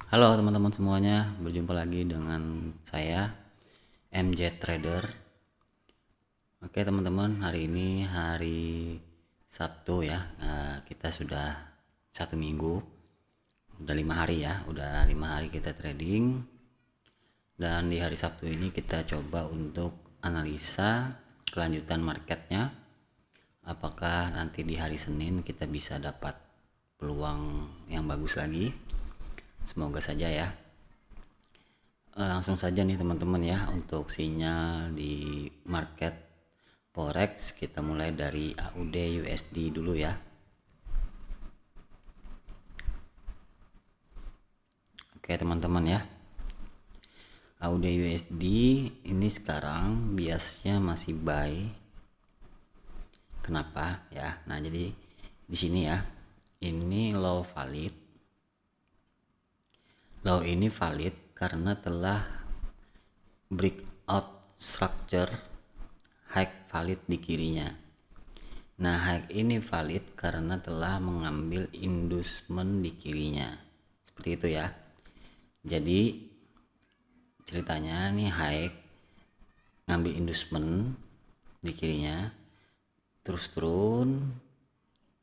Halo teman-teman semuanya, berjumpa lagi dengan saya MJ Trader. Oke teman-teman, hari ini hari Sabtu ya. Kita sudah 1 minggu, udah 5 hari ya, udah 5 hari kita trading. Dan di hari Sabtu ini kita coba untuk analisa kelanjutan marketnya. Apakah nanti di hari Senin kita bisa dapat peluang yang bagus lagi? Semoga saja ya. Langsung saja nih teman-teman ya, untuk sinyal di market forex kita mulai dari AUD USD dulu ya. Oke teman-teman ya, AUD USD ini sekarang biasanya masih buy. Kenapa ya? Nah jadi di sini ya, ini low valid. Low ini valid karena telah breakout structure high valid di kirinya. Nah, high ini valid karena telah mengambil inducement di kirinya. Seperti itu ya. Jadi ceritanya nih high ngambil inducement di kirinya, terus turun,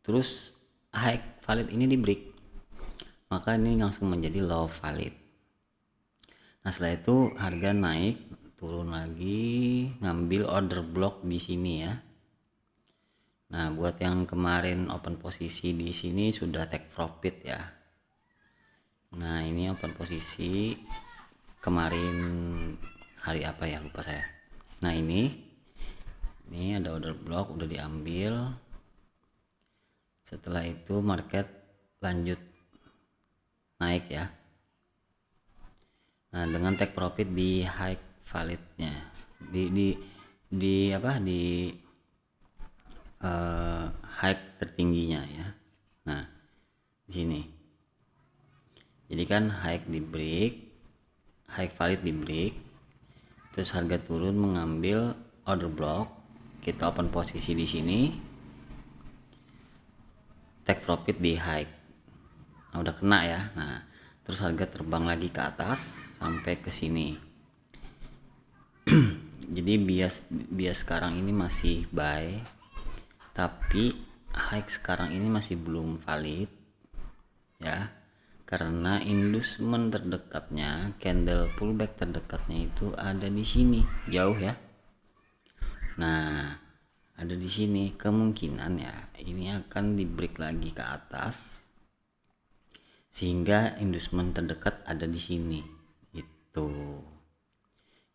terus high valid ini di break. Maka ini langsung menjadi low valid. Nah, setelah itu harga naik, turun lagi, ngambil order block di sini ya. Nah, buat yang kemarin open posisi di sini sudah take profit ya. Nah, ini open posisi kemarin hari apa ya, lupa saya. Nah, ini ada order block udah diambil. Setelah itu market lanjut naik ya. Nah, dengan take profit di high validnya, di apa, di high tertingginya ya. Nah, di sini jadi kan high di break, high valid di break, terus harga turun mengambil order block, kita open posisi di sini, take profit di high. Nah, udah kena ya. Nah, terus harga terbang lagi ke atas sampai ke sini. Jadi bias sekarang ini masih buy, tapi high sekarang ini masih belum valid ya, karena inducement terdekatnya, candle pullback terdekatnya itu ada di sini, jauh ya. Nah, ada di sini, kemungkinan ya ini akan di break lagi ke atas sehingga inducement terdekat ada di sini. Itu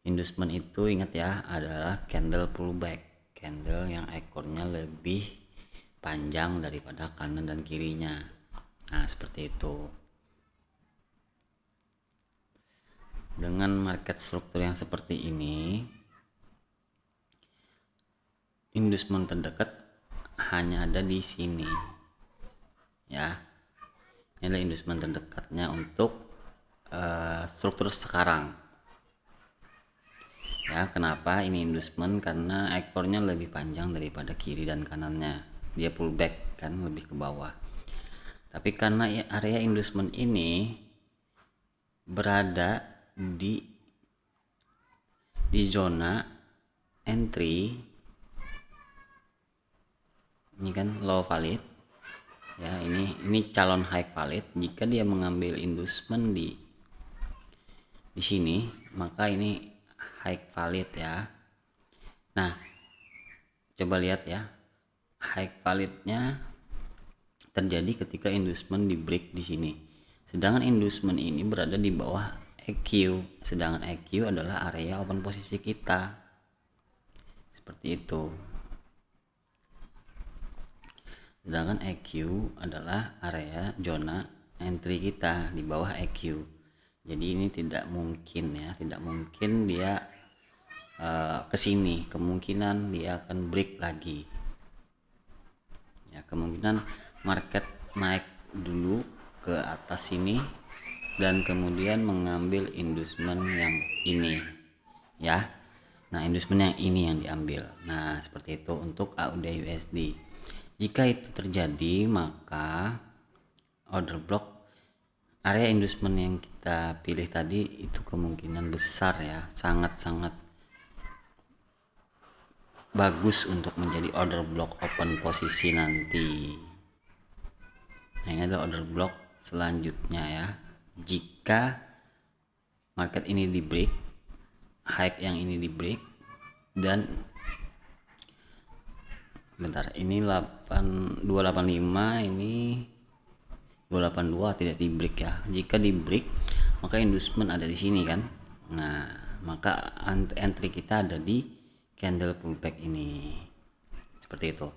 inducement itu ingat ya, adalah candle pullback, candle yang ekornya lebih panjang daripada kanan dan kirinya. Nah, seperti itu. Dengan market struktur yang seperti ini, inducement terdekat hanya ada di sini ya. Ini adalah inducement terdekatnya untuk struktur sekarang ya. Kenapa ini inducement? Karena ekornya lebih panjang daripada kiri dan kanannya, dia pullback kan, lebih ke bawah. Tapi karena area inducement ini berada di zona entry, ini kan low valid ya, ini calon high valid. Jika dia mengambil inducement di sini, maka ini high valid ya. Nah, coba lihat ya, high validnya terjadi ketika inducement di break di sini. Sedangkan inducement ini berada di bawah EQ, sedangkan EQ adalah area open posisi kita. Seperti itu. Sedangkan EQ adalah area zona entry kita di bawah EQ. Jadi ini tidak mungkin ya, tidak mungkin dia ke sini. Kemungkinan dia akan break lagi. Ya, kemungkinan market naik dulu ke atas sini dan kemudian mengambil inducement yang ini ya. Nah, inducement yang ini yang diambil. Nah, seperti itu untuk AUD USD. Jika itu terjadi, maka order block area inducement yang kita pilih tadi itu kemungkinan besar ya, sangat-sangat bagus untuk menjadi order block open posisi nanti. Nah, ini adalah order block selanjutnya ya. Jika market ini di break, high yang ini di break, dan bentar, ini 285, ini 282 tidak di break ya. Jika di break, maka inducement ada di sini kan. Nah, maka entry kita ada di candle pullback ini. Seperti itu.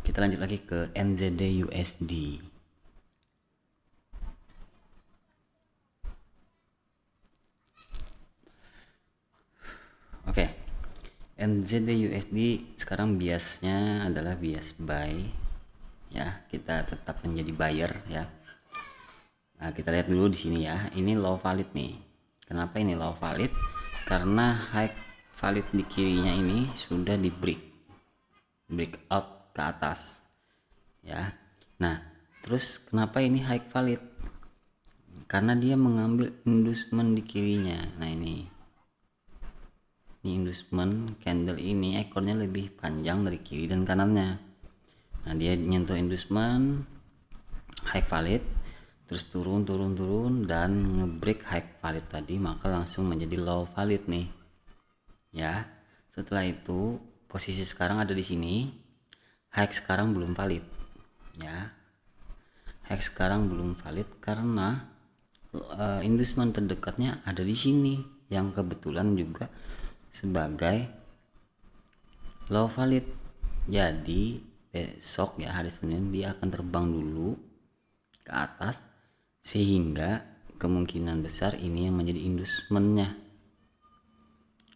Kita lanjut lagi ke NZD USD. Oke. NZD USD sekarang biasnya adalah bias buy ya, kita tetap menjadi buyer ya. Nah, kita lihat dulu di sini ya, ini low valid nih. Kenapa ini low valid? Karena high valid di kirinya ini sudah di breakout ke atas ya. Nah, terus kenapa ini high valid? Karena dia mengambil inducement di kirinya. Nah, ini inducement candle ini ekornya lebih panjang dari kiri dan kanannya. Nah, dia nyentuh inducement high valid, terus turun dan ngebreak high valid tadi, maka langsung menjadi low valid nih ya. Setelah itu posisi sekarang ada di sini, high sekarang belum valid ya. High sekarang belum valid karena inducement terdekatnya ada di sini yang kebetulan juga sebagai low valid. Jadi besok ya, hari Senin, dia akan terbang dulu ke atas sehingga kemungkinan besar ini yang menjadi inducementnya.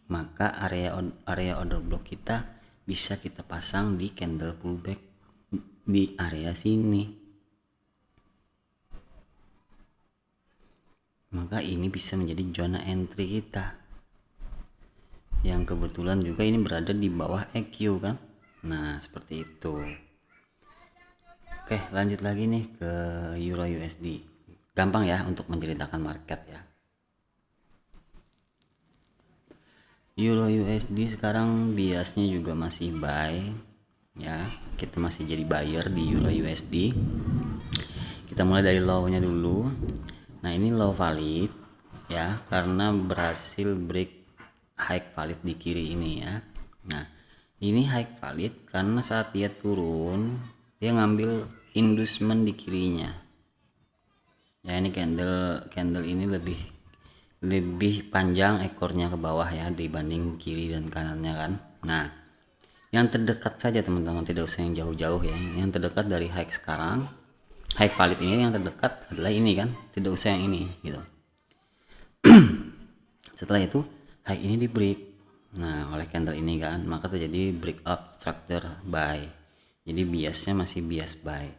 Maka area order block kita bisa kita pasang di candle pullback di area sini. Maka ini bisa menjadi zona entry kita, yang kebetulan juga ini berada di bawah EQ kan. Nah, seperti itu. Oke, lanjut lagi nih ke Euro USD. Gampang ya untuk menceritakan market ya. Euro USD sekarang biasnya juga masih buy ya. Kita masih jadi buyer di Euro USD. Kita mulai dari low-nya dulu. Nah, ini low valid ya, karena berhasil break high valid di kiri ini ya. Nah, ini high valid karena saat dia turun dia ngambil inducement di kirinya ya. Ini candle ini lebih panjang ekornya ke bawah ya dibanding kiri dan kanannya kan. Nah, yang terdekat saja teman-teman, tidak usah yang jauh-jauh ya. Yang terdekat dari high sekarang, high valid ini yang terdekat adalah ini kan, tidak usah yang ini gitu. Setelah itu high ini di break, nah oleh candle ini kan, maka terjadi breakout structure buy. Jadi biasnya masih bias buy.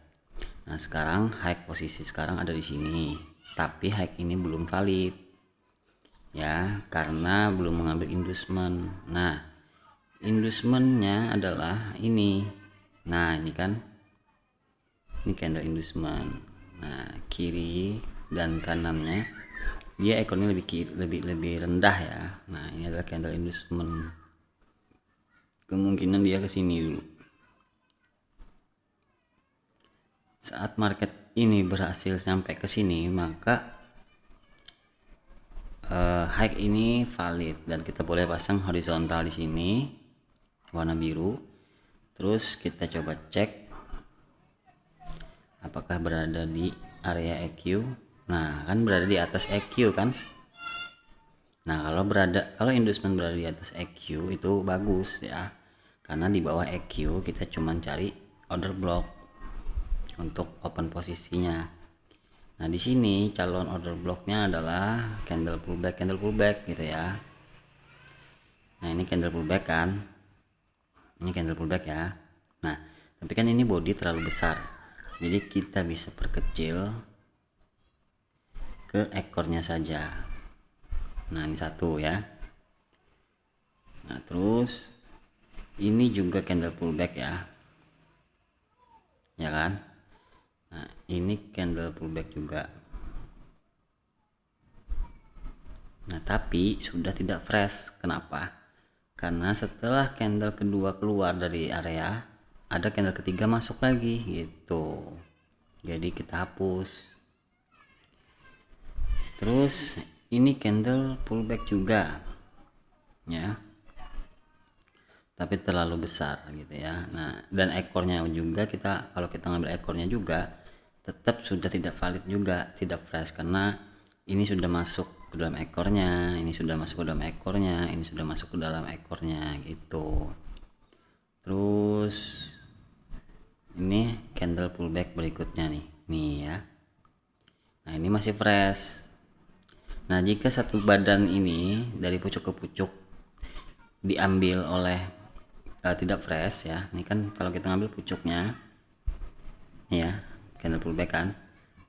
Nah, sekarang high posisi sekarang ada di sini, tapi high ini belum valid ya, karena belum mengambil inducement. Nah, inducementnya adalah ini. Nah, ini kan, ini candle inducement. Nah, kiri dan kanannya dia ekornya lebih rendah ya. Nah, ini adalah candle inducement. Kemungkinan dia ke sini dulu. Saat market ini berhasil sampai ke sini, maka high ini valid dan kita boleh pasang horizontal di sini warna biru. Terus kita coba cek apakah berada di area EQ. Nah, kan berada di atas EQ kan. Nah, kalau inducement berada di atas EQ itu bagus ya, karena di bawah EQ kita cuman cari order block untuk open posisinya. Nah, di sini calon order blocknya adalah candle pullback gitu ya. Nah, ini candle pullback kan, ini candle pullback ya. Nah, tapi kan ini body terlalu besar, jadi kita bisa perkecil ke ekornya saja. Nah, ini satu ya. Nah, terus ini juga candle pullback ya kan. Nah, ini candle pullback juga. Nah, tapi sudah tidak fresh. Kenapa? Karena setelah candle kedua keluar dari area, ada candle ketiga masuk lagi gitu. Jadi kita hapus. Terus ini candle pullback juga ya, tapi terlalu besar gitu ya. Nah, dan ekornya juga, kalau kita ngambil ekornya juga tetap sudah tidak valid juga, tidak fresh, karena ini sudah masuk ke dalam ekornya, ini sudah masuk ke dalam ekornya, ini sudah masuk ke dalam ekornya gitu. Terus ini candle pullback berikutnya nih ya. Nah, ini masih fresh. Nah, jika satu badan ini dari pucuk ke pucuk diambil oleh tidak fresh ya, ini kan kalau kita ngambil pucuknya ya, candle pullback kan.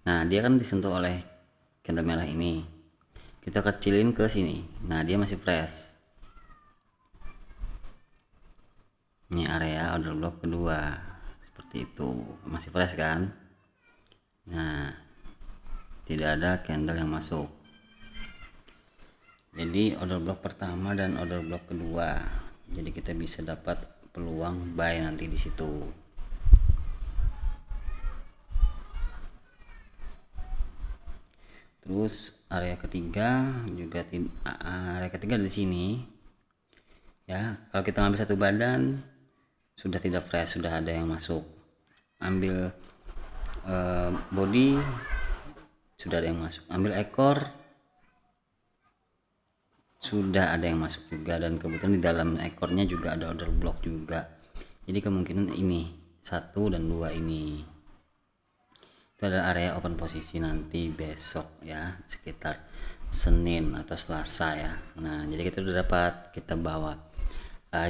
Nah, dia kan disentuh oleh candle merah ini, kita kecilin ke sini. Nah, dia masih fresh. Ini area order block kedua seperti itu, masih fresh kan. Nah, tidak ada candle yang masuk. Jadi order block pertama dan order block kedua, jadi kita bisa dapat peluang buy nanti di situ. Terus area ketiga juga, area ketiga di sini ya. Kalau kita ngambil satu badan sudah tidak fresh, sudah ada yang masuk. Ambil body sudah ada yang masuk, ambil ekor sudah ada yang masuk juga, dan kebetulan di dalam ekornya juga ada order block juga. Jadi kemungkinan ini 1 dan 2 ini itu adalah area open posisi nanti besok ya, sekitar Senin atau Selasa ya. Nah, jadi kita udah dapat, kita bawa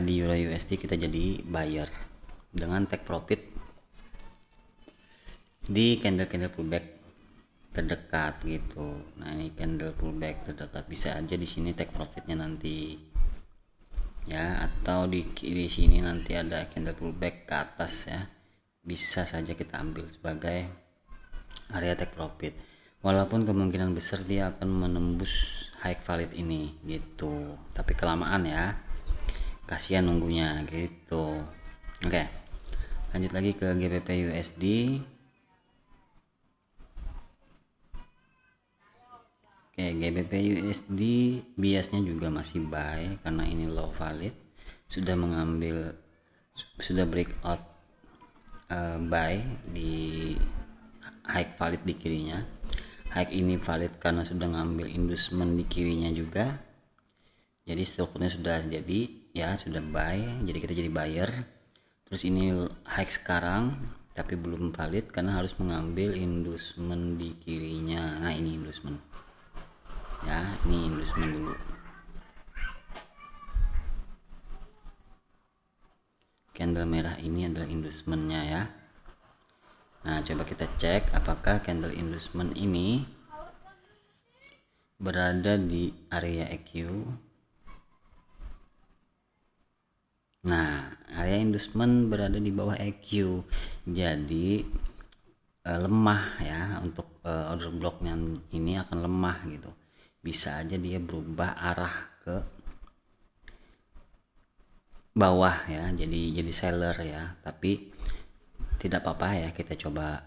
di Euro USD, kita jadi buyer dengan take profit di candle pullback terdekat gitu. Nah, ini candle pullback terdekat, bisa aja di sini take profitnya nanti ya, atau di sini nanti ada candle pullback ke atas ya, bisa saja kita ambil sebagai area take profit, walaupun kemungkinan besar dia akan menembus high valid ini gitu, tapi kelamaan ya, kasihan nunggunya gitu. Oke, lanjut lagi ke GBP USD. Oke, GBP USD biasnya juga masih buy karena ini low valid, sudah breakout buy di high valid di kirinya. High ini valid karena sudah ngambil inducement di kirinya juga, jadi strukturnya sudah jadi ya, sudah buy, jadi kita jadi buyer. Terus ini high sekarang tapi belum valid karena harus mengambil inducement di kirinya. Nah, ini inducement ya, ini inducement dulu. Candle merah ini adalah inducementnya ya. Nah, coba kita cek apakah candle inducement ini berada di area EQ. Nah, area inducement berada di bawah EQ, jadi lemah ya, untuk order blocknya ini akan lemah gitu, bisa aja dia berubah arah ke bawah ya, jadi seller ya, tapi tidak apa-apa ya, kita coba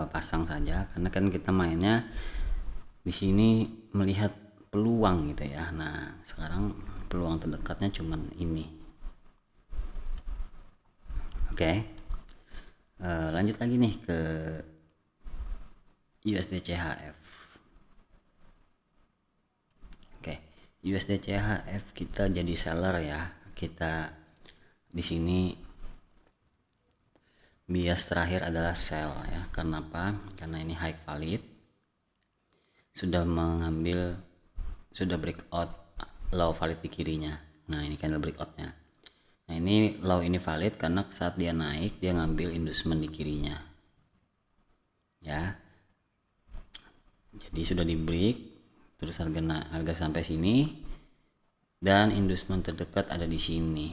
pasang saja karena kan kita mainnya di sini melihat peluang gitu ya. Nah, sekarang peluang terdekatnya cuman ini. Oke. Lanjut lagi nih ke USD CHF. Oke, USD CHF kita jadi seller ya. Kita di sini bias terakhir adalah sell ya. Karena apa? Karena ini high valid, sudah breakout low valid di kirinya. Nah, ini candle breakoutnya. Nah, ini low ini valid karena saat dia naik dia ngambil inducement di kirinya ya, jadi sudah di break, terus harga sampai sini dan inducement terdekat ada di sini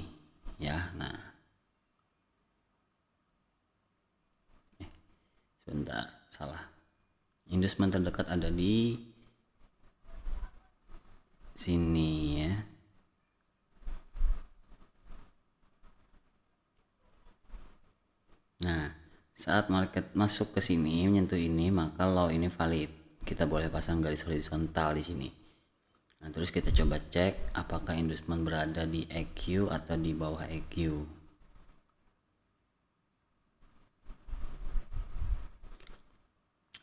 ya. Nah, sebentar, salah, inducement terdekat ada di sini ya. Nah, saat market masuk ke sini menyentuh ini, maka low ini valid. Kita boleh pasang garis horizontal di sini. Nah, terus kita coba cek apakah inducement berada di EQ atau di bawah EQ.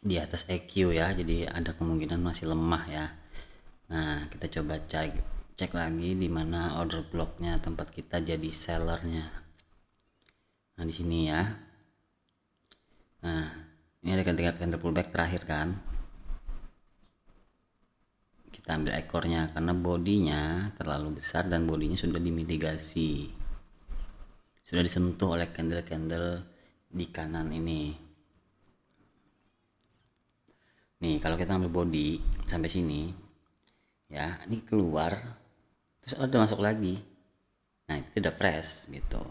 Di atas EQ ya, jadi ada kemungkinan masih lemah ya. Nah, kita coba cek lagi di mana order blocknya tempat kita jadi sellernya. Nah, di sini ya. Nah, ini ada candle pullback terakhir kan. Kita ambil ekornya karena bodinya terlalu besar dan bodinya sudah dimitigasi. Sudah disentuh oleh candle-candle di kanan ini. Nih, kalau kita ambil body sampai sini, ya, ini keluar, terus ada masuk lagi. Nah, itu tidak fresh gitu.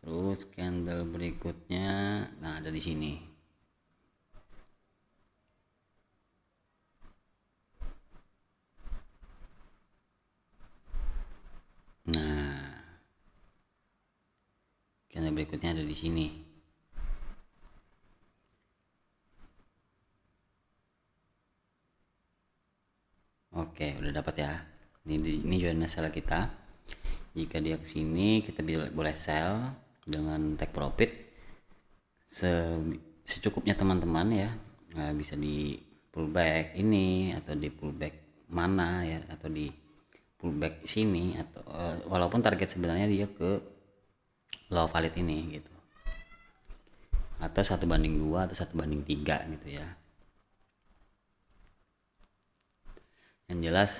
Terus candle berikutnya, nah ada di sini. Nah, candle berikutnya ada di sini. Oke, udah dapat ya. Ini join sell kita. Jika dia ke sini, kita boleh sell dengan take profit secukupnya teman-teman ya. Nah, bisa di pullback ini atau di pullback mana ya, atau di pullback sini, atau walaupun target sebenarnya dia ke low valid ini gitu, atau 1/2 atau 1/3 gitu ya. Yang jelas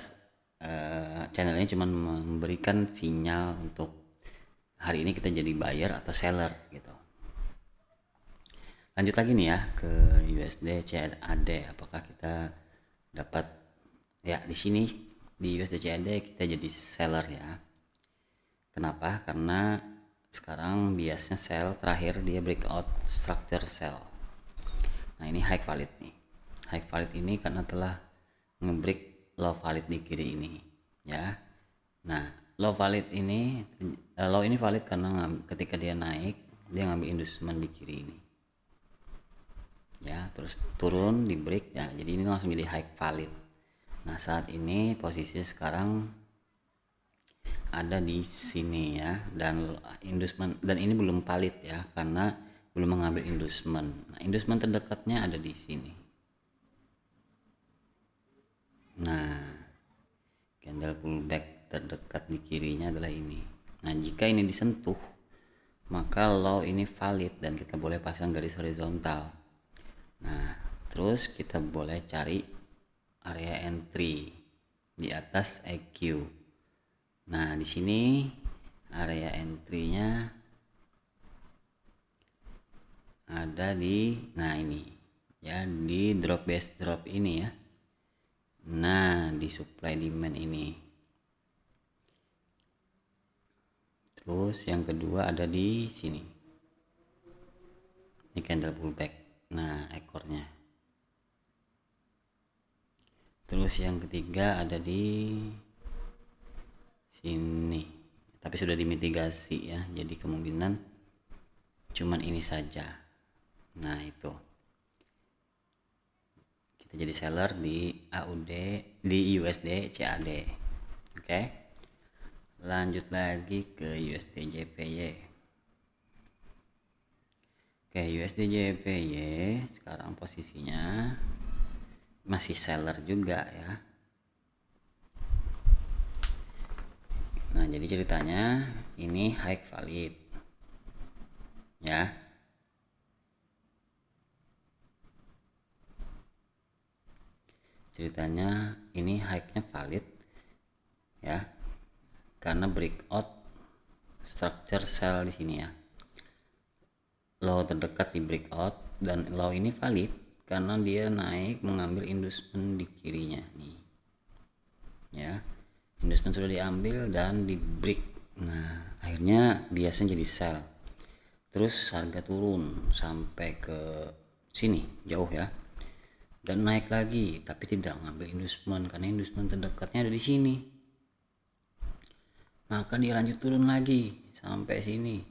channel ini cuma memberikan sinyal untuk hari ini kita jadi buyer atau seller gitu. Lanjut lagi nih ya ke USD CAD, apakah kita dapat ya. Di sini di USD CAD kita jadi seller ya. Kenapa? Karena sekarang biasanya sell, terakhir dia breakout structure sell. Nah, ini high valid nih. High valid ini karena telah ngebreak low valid di kiri ini ya. Nah, low ini valid karena ketika dia naik dia ngambil inducement di kiri ini ya, terus turun di break ya, jadi ini langsung jadi high valid. Nah, saat ini posisi sekarang ada di sini ya, dan inducement, dan ini belum valid ya karena belum mengambil inducement. Nah, inducement terdekatnya ada di sini. Nah, candle pullback terdekat di kirinya adalah ini. Nah, jika ini disentuh, maka low ini valid dan kita boleh pasang garis horizontal. Nah, terus kita boleh cari area entry di atas EQ. Nah, di sini area entry-nya ada di, nah ini ya, di drop base drop ini ya. Nah, di supply demand ini. Terus yang kedua ada di sini. Ini candle pullback. Nah, ekornya. Terus yang ketiga ada di sini. Tapi sudah dimitigasi ya. Jadi kemungkinan cuman ini saja. Nah, itu. Kita jadi seller di AUD, di USD CAD. Oke. Lanjut lagi ke USD JPY. Oke, USD JPY sekarang posisinya masih seller juga ya. Nah, jadi ceritanya ini high valid ya. Ceritanya ini high-nya valid ya, karena breakout structure sell di sini ya. Low terdekat di breakout, dan low ini valid karena dia naik mengambil inducement di kirinya nih ya. Inducement sudah diambil dan di break. Nah, akhirnya biasanya jadi sell, terus harga turun sampai ke sini jauh ya. dan naik lagi, tapi tidak mengambil inducement karena inducement terdekatnya ada di sini. Maka dia lanjut turun lagi sampai sini,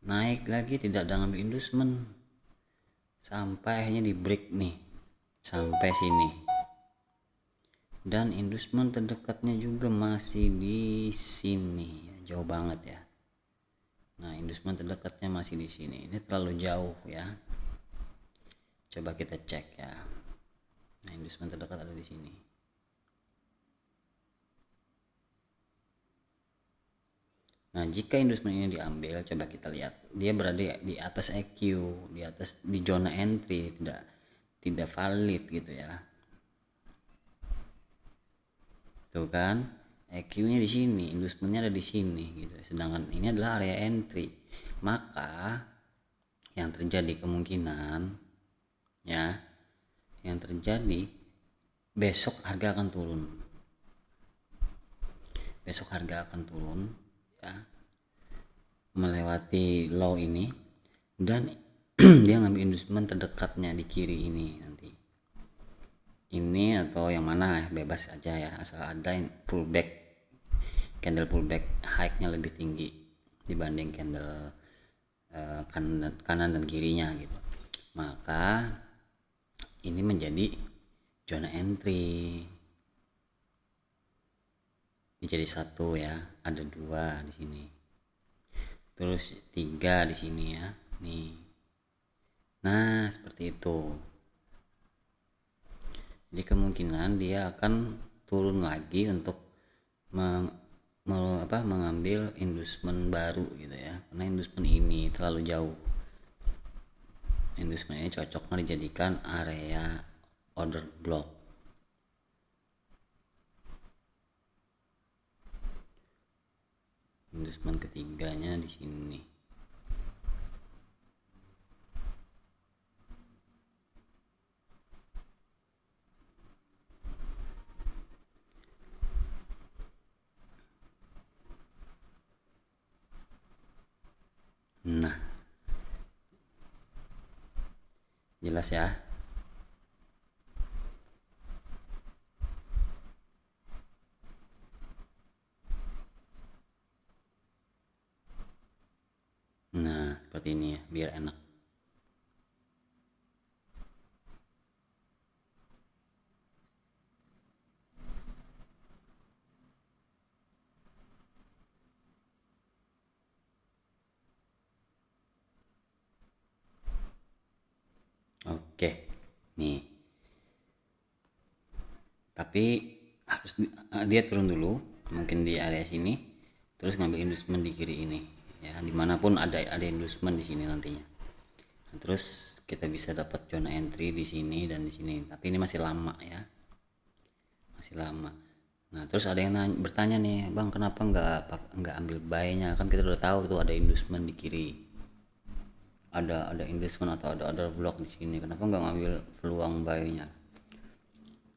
naik lagi, tidak ada ngambil inducement sampai akhirnya di break nih sampai sini, dan inducement terdekatnya juga masih di sini, jauh banget ya. Nah, inducement terdekatnya masih di sini, ini terlalu jauh ya. Coba kita cek ya. Nah, inducement terdekat ada di sini. Nah, jika inducement ini diambil, coba kita lihat, dia berada di atas EQ, di atas di zona entry, tidak valid gitu ya. Tuh kan, EQ-nya di sini, inducement-nya ada di sini gitu. Sedangkan ini adalah area entry. Maka yang terjadi kemungkinan ya, yang terjadi besok harga akan turun. Besok harga akan turun ya, melewati low ini, dan dia ngambil inducement terdekatnya di kiri ini nanti. Ini atau yang mana bebas aja ya, asal ada pullback, candle pullback high-nya lebih tinggi dibanding candle kanan dan kirinya gitu. Maka ini menjadi zona entry. Ini jadi satu ya, ada dua di sini, terus tiga di sini ya nih. Nah, seperti itu. Jadi kemungkinan dia akan turun lagi untuk mengambil inducement baru gitu ya, karena inducement ini terlalu jauh. Inducement ini cocoknya dijadikan area order block. Inducement ketiganya di sini. Nah, jelas ya. Nah, seperti ini ya, biar enak. Oke, nih. Tapi harus dia turun dulu, mungkin di area sini, terus ngambil inducement di kiri ini. Ya, dimanapun ada inducement di sini nantinya. Nah, terus kita bisa dapat zona entry di sini dan di sini. Tapi ini masih lama ya, masih lama. Nah, terus ada yang bertanya nih, bang, kenapa nggak ambil buy-nya? Kan kita udah tahu tuh ada inducement di kiri, ada inducement atau ada order block di sini. Kenapa nggak ngambil peluang buy-nya?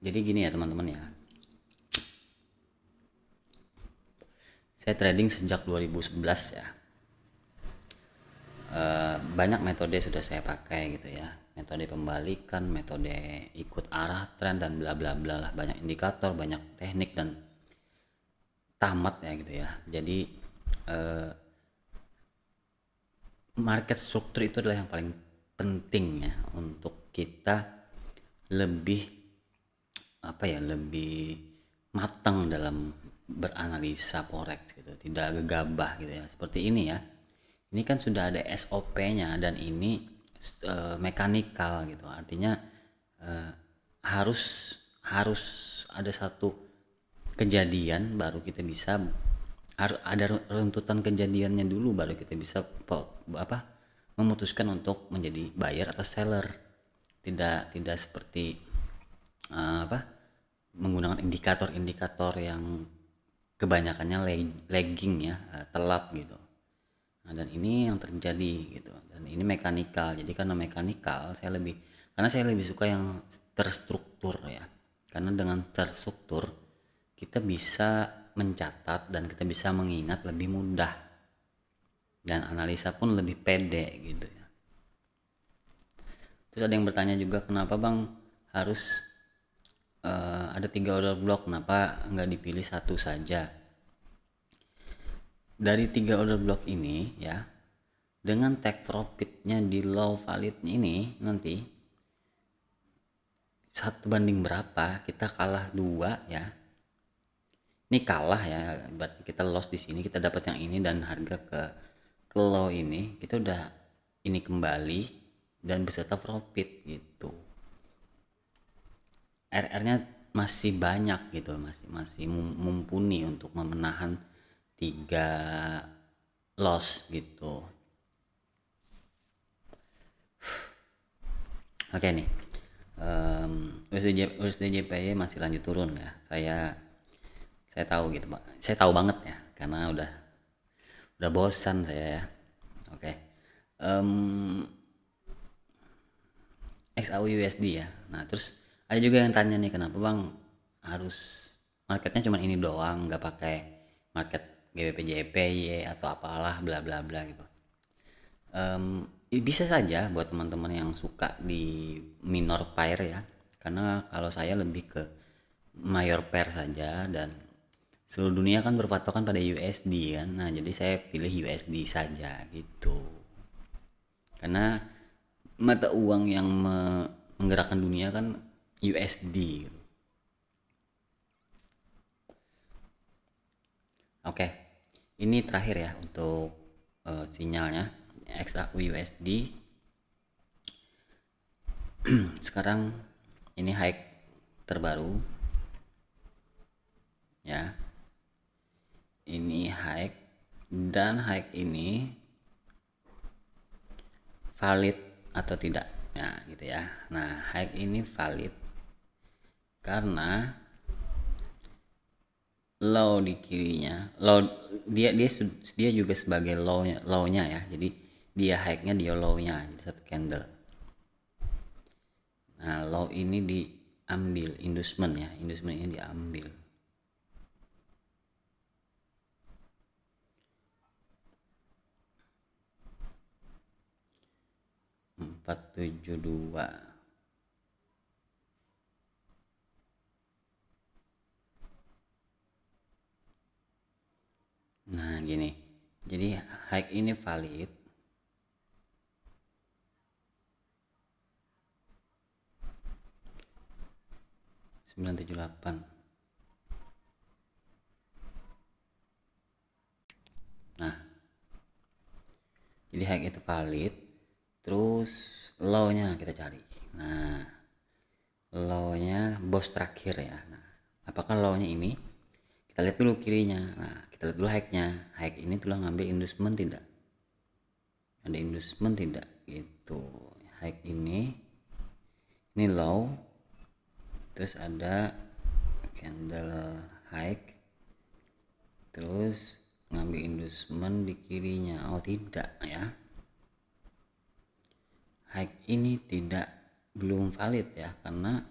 Jadi gini ya teman-teman ya, saya trading sejak 2011 ya. Banyak metode sudah saya pakai gitu ya, metode pembalikan, metode ikut arah tren dan bla bla bla lah, banyak indikator, banyak teknik dan tamat ya gitu ya. Jadi market struktur itu adalah yang paling penting ya untuk kita lebih lebih matang dalam beranalisa forex gitu, tidak gegabah gitu ya. Seperti ini ya, ini kan sudah ada SOP-nya dan ini mekanikal gitu, artinya harus ada satu kejadian baru kita bisa, harus ada runtutan kejadiannya dulu baru kita bisa memutuskan untuk menjadi buyer atau seller. Tidak seperti menggunakan indikator-indikator yang kebanyakannya lagging ya, telat gitu. Nah, dan ini yang terjadi gitu, dan ini mekanikal. Jadi karena mekanikal karena saya lebih suka yang terstruktur ya, karena dengan terstruktur kita bisa mencatat dan kita bisa mengingat lebih mudah, dan analisa pun lebih pede gitu ya. Terus ada yang bertanya juga, kenapa bang harus ada 3 order block. Kenapa nggak dipilih satu saja? Dari 3 order block ini ya, dengan take profitnya di low valid ini nanti 1 banding berapa, kita kalah 2 ya. Ini kalah ya, berarti kita loss di sini, kita dapat yang ini dan harga ke low ini kita udah ini kembali dan beserta profit gitu. RR-nya masih banyak gitu, masih mumpuni untuk memenahan 3 loss gitu. Oke nih, USD JPY masih lanjut turun ya. Saya tahu gitu Pak, saya tahu banget ya, karena udah bosan saya ya. Oke, XAU USD ya. Nah terus ada juga yang tanya nih, kenapa bang harus marketnya cuma ini doang, nggak pakai market GBP JPY atau apalah bla bla bla gitu. Bisa saja buat teman-teman yang suka di minor pair ya, karena kalau saya lebih ke mayor pair saja, dan seluruh dunia kan berpatokan pada USD kan. Nah jadi saya pilih USD saja gitu, karena mata uang yang menggerakkan dunia kan USD. Oke, ini terakhir ya untuk sinyalnya XAU USD. Sekarang ini high terbaru ya, ini high, dan high ini valid atau tidak ya gitu ya. Nah high ini valid karena low di kirinya, low dia juga sebagai low-nya ya, jadi dia high-nya dia low-nya, jadi satu candle. Nah low ini diambil inducement ya, inducement ini diambil 472. Nah gini, jadi high ini valid, sembilan tujuh delapan. Nah jadi high itu valid, terus low-nya kita cari. Nah low-nya bos terakhir ya. Nah apakah low-nya ini? Kita lihat dulu kirinya. Nah kita lihat dulu high-nya. High ini telah ngambil inducement tidak? Ada inducement tidak gitu. High ini low, terus ada candle high, terus ngambil inducement di kirinya. Oh tidak ya, high ini belum valid ya, karena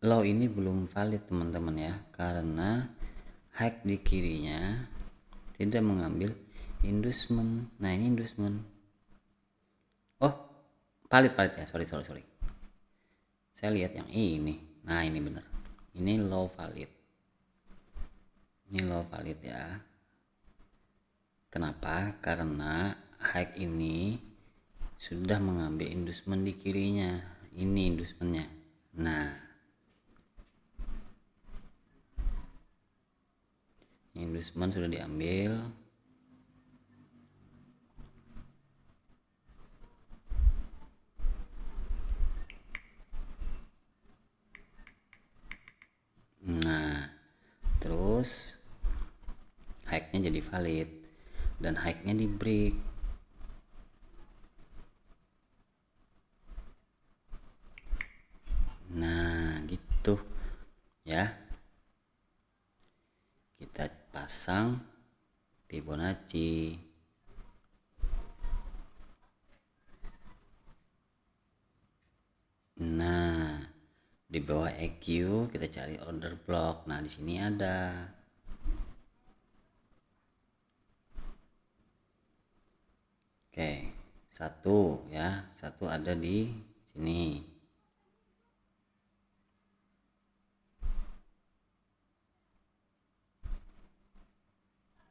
low ini belum valid teman-teman ya, karena high di kirinya tidak mengambil inducement. Nah ini inducement, oh valid ya, sorry saya lihat yang ini. Nah ini benar, ini low valid, ini low valid ya. Kenapa? Karena high ini sudah mengambil inducement di kirinya, ini inducementnya. Nah inducement sudah diambil. Nah terus high-nya jadi valid dan high-nya di break. Nah gitu ya, kita pasang Fibonacci. Nah di bawah EQ kita cari order block. Nah di sini ada. Oke, satu ya, satu ada di sini.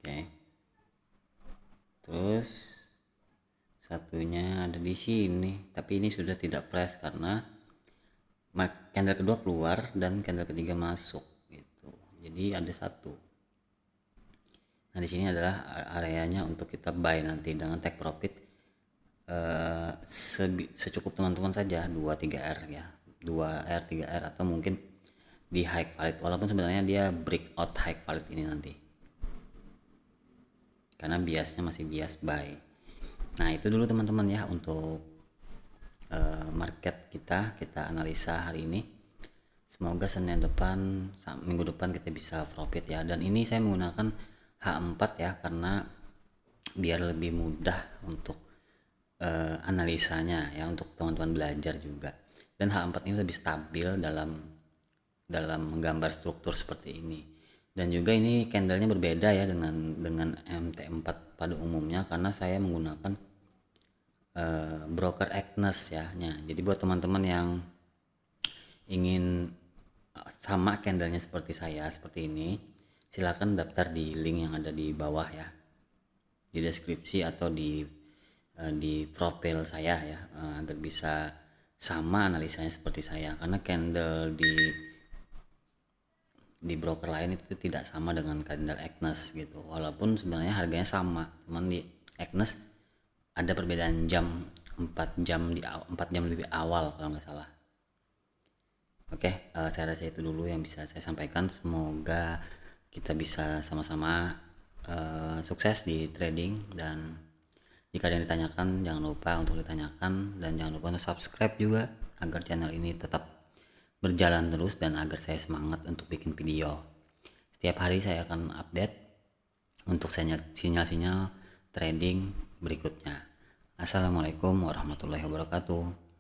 Oke, terus satunya ada di sini, tapi ini sudah tidak flash karena candle kedua keluar dan candle ketiga masuk gitu. Jadi ada satu. Nah di sini adalah areanya untuk kita buy nanti dengan take profit secukup teman-teman saja, 2-3 R ya, 2 R 3 R, atau mungkin di high valid, walaupun sebenarnya dia breakout high valid ini nanti karena biasnya masih bias buy. Nah itu dulu teman-teman ya untuk market kita analisa hari ini. Semoga Senin depan, minggu depan kita bisa profit ya. Dan ini saya menggunakan H4 ya, karena biar lebih mudah untuk analisanya ya, untuk teman-teman belajar juga. Dan H4 ini lebih stabil dalam menggambar struktur seperti ini. Dan juga ini candlenya berbeda ya dengan MT4 pada umumnya, karena saya menggunakan broker Agnes ya. Jadi buat teman-teman yang ingin sama candlenya seperti saya seperti ini, silakan daftar di link yang ada di bawah ya, di deskripsi atau di profil saya ya, agar bisa sama analisanya seperti saya, karena candle di broker lain itu tidak sama dengan candle Agnes gitu, walaupun sebenarnya harganya sama, cuman di Agnes ada perbedaan jam, 4 jam lebih awal kalau nggak salah. Oke, saya rasa itu dulu yang bisa saya sampaikan. Semoga kita bisa sama-sama sukses di trading, dan jika ada yang ditanyakan jangan lupa untuk ditanyakan, dan jangan lupa untuk subscribe juga agar channel ini tetap berjalan terus dan agar saya semangat untuk bikin video. Setiap hari saya akan update untuk sinyal-sinyal trading berikutnya. Assalamualaikum warahmatullahi wabarakatuh.